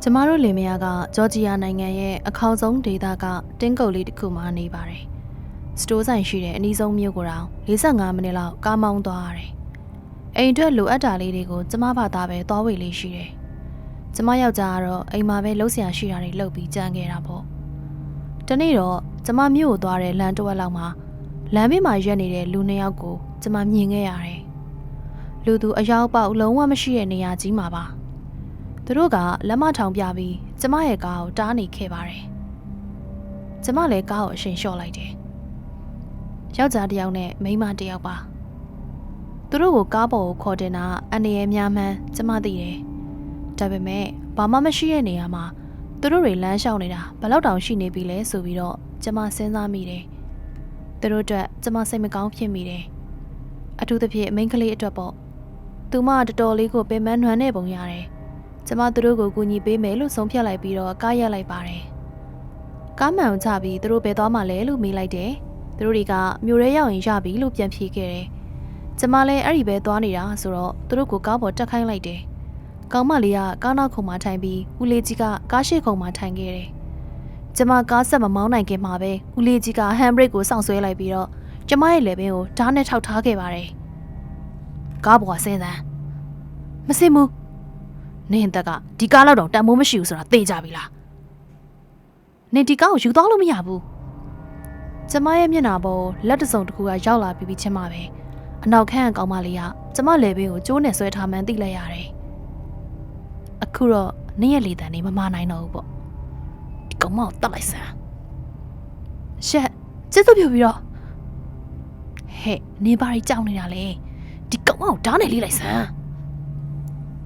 ကျမတို့လင်မယားကဂျော်ဂျီယာနိုင်ငံရဲ့အခေါင်ဆုံးဒေသကတင်းကုတ်လေးတစ်ခုမှာနေပါတယ်။စတိုးဆိုင်ရှိတဲ့အနီးဆုံးမြို့ကိုတော့45မိနစ်လောက်ကားမောင်းသွားရတယ်။အိမ်အတွက်လိုအပ်တာလေးတွေကိုကျမဘာသာပဲသွားဝေလေးရှိတယ်။ကျမယောက်ျားကတော့အိမ်မှာပဲလှုပ်ရှားရှိတာတွေလုပ်ပြီးကြံခဲ့တာပေါ့။တနေ့တော့ကျမမြို့ကိုသွားတဲ့လမ်းတစ်ဝက်လောက်မှာလမ်းဘေးမှာရက်နေတဲ့လူနှစ်ယောက်ကိုကျမမြင်ခဲ့ရတယ်။လူသူအရောက်ပေါက်လုံးဝမရှိတဲ့နေရာကြီးမှာပါ။သူတို့ကလက်မထောင်ပြပြီးကျမရဲ့ကားကိုတားနေခဲ့ပါတယ်။ကျမလည်းကားကိုအရှင်လျှော့လိုက်တယ်။ယောက်ျားတစ်ယောက်နဲ့မိန်းမတစ်ယောက်ပါ။သူတို့ကိုကားပေါ်ကိုခေါ်တင်တာအန္တရာယ်များမှန်းကျမသိတယ်။ဒါပေမဲ့ဘာမှမရှိတဲ့နေရာမှာသူတို့တွေလမ်းလျှောက်နေတာဘယ်လောက်တောင်ရှိနေပြီလဲဆိုပြီးတော့ကျမစဉ်းစားမိတယ်။သူတို့အတွက်ကျမစိတ်မကောင်းဖြစ်မိတယ်။အထူးသဖြင့်မိန်းကလေးအတွက်ပေါ့။သူမတော်တော်လေးကိုပင်ပန်းနွမ်းနေပုံရတယ်။ကျမသူတို့ကိုကူညီပေးမယ်လို့ဆုံးဖြတ်လိုက်ပြီးတော့ကားရက်လိုက်ပါတယ်။ကားမှန်ချပြီးသူတို့ဘယ်သွားမှလဲလို့မေးလိုက်တယ်။သူတို့တွေကမြို့ရဲရောက်ရင်ရပြီလို့ပြန်ဖြေခဲ့တယ်။ကျမလည်းအဲ့ဒီပဲသွားနေတာဆိုတော့သူတို့ကိုကားပေါ်တက်ခိုင်းလိုက်တယ်။ကောင်မလေးကကားနောက်ခုံမှာထိုင်ပြီးဦးလေးကြီးကကားရှေ့ခုံမှာထိုင်ခဲ့တယ်။ကျမကားဆက်မမောင်းနိုင်ခင်မှာပဲဦးလေးကြီးကဟန်ဘရိတ်ကိုစောင့်ဆွဲလိုက်ပြီးတော့ကျမရဲ့လက်ပင်ကိုဓာတ်နဲ့ထောက်ထားခဲ့ပါတယ်။ကားပေါ်ကဆင်းစမ်းမစင်ဘူးနင်တက်ကဒီကားလောက်တော့တန်မိုးမရှိဘူးဆိုတာသိကြပြီလားနင်ဒီကားကိုယူသွားလို့မရဘူးကျမရဲ့မျက်နှာပေါ်လက်တစုံတစ်ခုကရောက်လာပြီးချင်းမှပဲအနောက်ခန်းကောင်မလေးကကျမလေဘင်းကိုကျိုးနဲ့ဆွဲထားမှန်းသိလိုက်ရတယ်အခုတော့နင်ရဲ့လေတံနေမမနိုင်တော့ဘူးပေါ့ဒီကောင်မကိုတတ်လိုက်စမ်းရှက်ကျစ်သူပြပြီးတော့ဟဲ့နင်ဘာကြီးကြောက်နေတာလဲဒီကောင်မကိုဓာတ်နဲ့လေးလိုက်စမ်း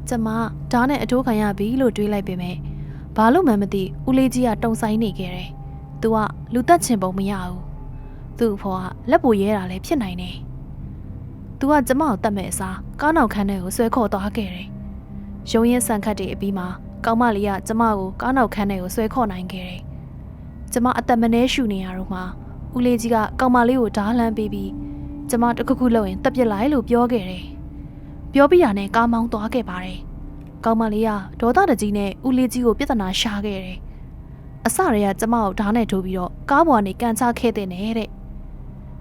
ကျမဓာတ်နဲ့အထိုးခံရပြီလို့တွေးလိုက်ပေမဲ့ဘာလို့မှမသိဦးလေးကြီးကတုံဆိုင်နေခဲ့တယ်။ "तू ကလူသက်ချင်ပုံမရဘူး။သူ့အဖေကလက်ပိုရဲတာလည်းဖြစ်နိုင်တယ်။ तू ကကျမကိုတတ်မဲ့အစားကားနောက်ခန်းထဲကိုဆွဲခေါ်သွားခဲ့တယ်။ရုံရင်ဆန်ခတ်တွေအပြီးမှာကောင်မလေးကကျမကိုကားနောက်ခန်းထဲကိုဆွဲခေါ်နိုင်ခဲ့တယ်။ကျမအသက်မနှဲရှူနေရတော့မှဦးလေးကြီးကကောင်မလေးကိုဓာတ်လှမ်းပေးပြီးကျမတခုခုလုပ်ရင်တက်ပြစ်လိုက်လို့ပြောခဲ့တယ်။ပြောပြရနဲ့ကားမောင်းသွားခဲ့ပါတယ်။ကောင်မလေးကဒေါသတကြီးနဲ့ဦးလေးကြီးကိုပြဿနာရှာခဲ့တယ်။အစတည်းကကျမကိုဓာတ်နဲ့ထိုးပြီးတော့ကားပေါ်ကနေကန်ချခဲ့တဲ့နဲ့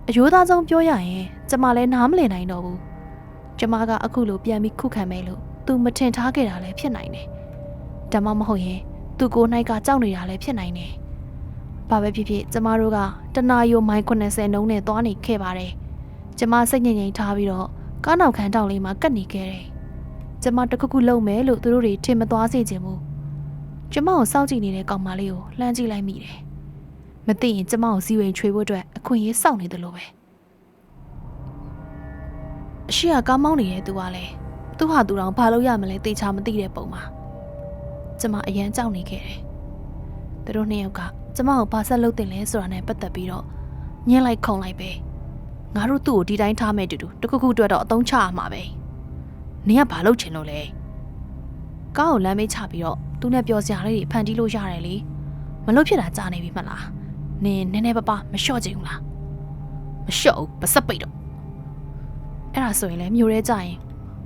အယိုးသားဆုံးပြောရရင်ကျမလည်းနားမလည်နိုင်တော့ဘူး။ကျမကအခုလိုပြန်ပြီးခုခံမယ်လို့သူမထင်ထားခဲ့တာလည်းဖြစ်နိုင်တယ်။ဒါမှမဟုတ်ရင်သူကိုယ်၌ကကြောက်နေတာလည်းဖြစ်နိုင်တယ်။ဘာပဲဖြစ်ဖြစ်ကျမတို့ကတနာရီမိုင်80နှုန်းနဲ့သွားနေခဲ့ပါတယ်။ကျမစိတ်ငြိမ်ငြိမ်ထားပြီးတော့ကားနောက်ခန်းတောင်လေးမှာကတ်နေခဲ့တယ်။ကျမတခုခုလုပ်မယ်လို့သူတို့တွေထင်မသွားစေချင်ဘူး။ကျမကိုစောင့်ကြည့်နေတဲ့ကောင်မလေးကိုလှမ်းကြည့်လိုက်မိတယ်။မသိရင်ကျမကိုစီဝင်ချွေဖို့အတွက်အခွင့်အရေးစောင့်နေတယ်လို့ပဲ။အရှိကကားမောင်းနေတဲ့သူကလည်းသူ့ဟာသူတောင်ဘာလို့ရမလဲတေချာမသိတဲ့ပုံမှာကျမအရန်ကြောက်နေခဲ့တယ်။သူတို့နှစ်ယောက်ကကျမကိုဘာဆက်လုပ်တင်လဲဆိုတာနဲ့ပတ်သက်ပြီးတော့ညှင်းလိုက်ခုံလိုက်ပဲ။ငါတို့သူ့ကိုဒီတိုင်းထားမဲ့တူတူတခုခုအတွက်တော့အသုံးချရမှာပဲ။နင်ကဘာလုပ်ချင်လို့လဲကားကိုလမ်းမေးချပြီးတော့သူနဲ့ပြောစရာလေးတွေဖန်တီးလို့ရတယ်လေမလို့ဖြစ်တာကြားနေပြီမလားနင်နည်းနည်းပါးပါမလျှော့ချင်ဘူးလားမလျှော့ဘူးပစက်ပိတ်တော့အဲ့ဒါဆိုရင်လည်းမျိုးရဲကြရင်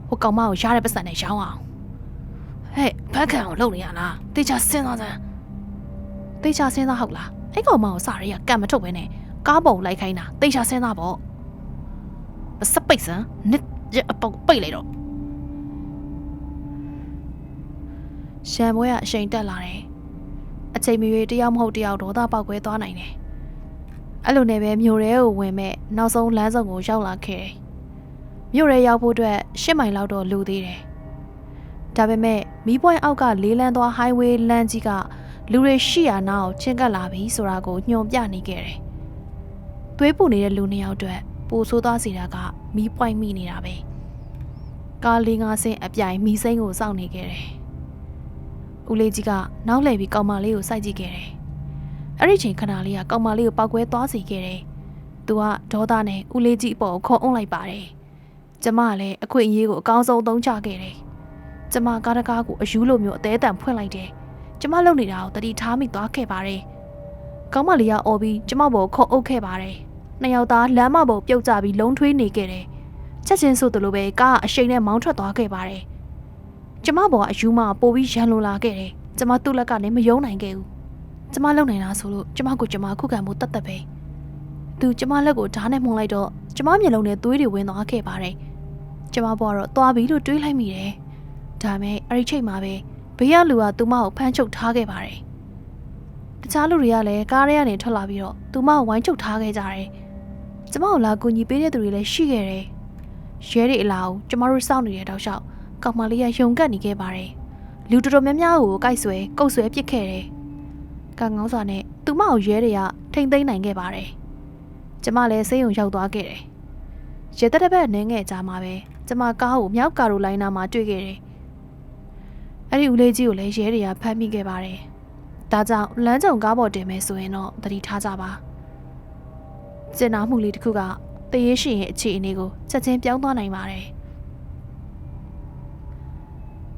ဟိုကောင်မကိုရတဲ့ပတ်စံနဲ့ရောင်းအောင်ဟဲ့ဘက်ခံအောင်လုပ်နေရလားတေချာစဉ်းစားစမ်းတေချာစဉ်းစားဟုတ်လားအဲ့ကောင်မကိုစာရေးကကံမထုတ်ပဲနဲ့ကားပုံလိုက်ခိုင်းတာတေချာစဉ်းစားပေါ့ပစက်ပိတ်စမ်းနစ်အပေါက်ပိတ်လိုက်တော့ရှမ်းပွဲကအရှိန်တက်လာတယ်။အချိန်မရွေးတယောက်မဟုတ်တယောက်ဒေါသပေါက်ကွဲသွားနိုင်တယ်။အဲ့လိုနဲ့ပဲမြို့ရဲကိုဝင်မဲ့နောက်ဆုံးလမ်းစုံကိုရောက်လာခဲ့တယ်။မြို့ရဲရောက်ဖို့အတွက်10မိုင်လောက်တော့လိုသေးတယ်။ဒါပေမဲ့မီးပွိုင်းအောက်ကလေးလန်းသွား highway လမ်းကြီးကလူတွေရှိရာနားကိုချင်းကပ်လာပြီဆိုတာကိုညွှန်ပြနေခဲ့တယ်။သွေးပူနေတဲ့လူနှစ်ယောက်အတွက်ပိုဆိုးသွားစေတာကမီးပွိုင်းမိနေတာပဲ။ကားလေး5ဆင်းအပြိုင်မီးစိမ်းကိုစောင့်နေခဲ့တယ်။ဦးလေးကြီးကနောက်လှည့်ပြီးကောင်မလေးကိုစိုက်ကြည့်ခဲ့တယ်။အဲ့ဒီချိန်ခဏလေးကကောင်မလေးကိုပောက်ကွဲသွားစေခဲ့တယ်။သူကဒေါသနဲ့ဦးလေးကြီးအပေါ်ကိုခေါ်အုံးလိုက်ပါတယ်။ကျမကလည်းအခွင့်အရေးကိုအကောင်းဆုံးသုံးချခဲ့တယ်။ကျမကားတကားကိုအယူလိုမျိုးအသေးအတန်ဖွင့်လိုက်တယ်။ကျမလုပ်နေတာကိုတတိထားမိသွားခဲ့ပါတယ်။ကောင်မလေးကအော်ပြီးကျမပေါ်ခေါ်အုပ်ခဲ့ပါတယ်။နှစ်ယောက်သားလမ်းမပေါ်ပြုတ်ကျပြီးလုံးထွေးနေခဲ့တယ်။ချက်ချင်းဆိုသလိုပဲကားကအရှိန်နဲ့မောင်းထွက်သွားခဲ့ပါတယ်။ကျမဘောကအယူမပိုပြီးရန်လိုလာခဲ့တယ် ကျမသူ့လက်ကနေမယုံနိုင်ခဲ့ဘူးကျမလုံနိုင်တာဆိုလို့ကျမကိုကျမခုခံမှုတတ်တတ်ပဲသူကျမလက်ကိုဓာတ်နဲ့မှုန်လိုက်တော့ကျမမျက်လုံးနဲ့သွေးတွေဝင်သွားခဲ့ပါတယ်ကျမဘွားတော့သွားပြီလို့တွေးလိုက်မိတယ်ဒါမဲ့အဲ့ဒီချိန်မှာပဲဘေးကလူကသူမကိုဖမ်းချုပ်ထားခဲ့ပါတယ်တခြားလူတွေကလည်းကားထဲကနေထွက်လာပြီးတော့သူမကိုဝိုင်းချုပ်ထားခဲ့ကြတယ်ကျမကိုလာကူညီပေးတဲ့သူတွေလည်းရှိခဲ့တယ်ရဲတွေအလားကိုကျမတို့စောင့်နေတဲ့တောက်လျှောက်ကောင်မလေးကယုံကပ်နေခဲ့ပါတယ်လူတော်တော်များများကိုကိုက်ဆွဲကုတ်ဆွဲပစ်ခဲ့တယ်ကံကောင်းစွာနဲ့သူမကိုရဲတွေကထိမ့်သိမ်းနိုင်ခဲ့ပါတယ်ကျမလည်းဆေးရုံရောက်သွားခဲ့တယ်ရဲတပ်တစ်ပတ်နင်းငယ်ကြမှာပဲကျမကားကိုမြောက်ကာရိုလိုင်းနာမှာတွေ့ခဲ့တယ်အဲ့ဒီဦးလေးကြီးကိုလည်းရဲတွေကဖမ်းမိခဲ့ပါတယ်ဒါကြောင့်လမ်းကြုံကားပေါ်တင်မယ်ဆိုရင်တော့သတိထားကြပါကျင်နာမှုလေးတစ်ခုကတရေရှိရင်အခြေအနေကိုချက်ချင်းပြောင်းသွားနိုင်ပါတယ်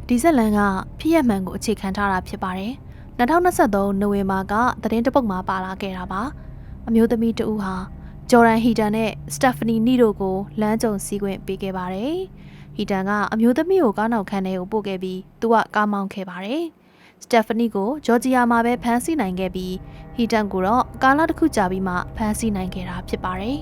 ဒီဇက်လန်ကဖြစ်ရမှန်ကိုအခြေခံထားတာဖြစ်ပါတယ်2023နိုဝင်ဘာကသတင်းတပုတ်မှာပါလာခဲ့တာပါအမျိုးသမီးတဦးဟာဂျော်ဒန်ဟီတန်နဲ့စတက်ဖနီနီတို့ကိုလမ်းကြုံစီးခွင့်ပေးခဲ့ပါတယ်ဟီတန်ကအမျိုးသမီးကိုကားနောက်ခန်းထဲကိုပို့ခဲ့ပြီးသူကကားမောင်းခဲ့ပါတယ်စတက်ဖနီကိုဂျော်ဂျီယာမှာပဲဖမ်းဆီးနိုင်ခဲ့ပြီးဟီတန်ကိုတော့ကားလတစ်ခုကြာပြီးမှဖမ်းဆီးနိုင်ခဲ့တာဖြစ်ပါတယ်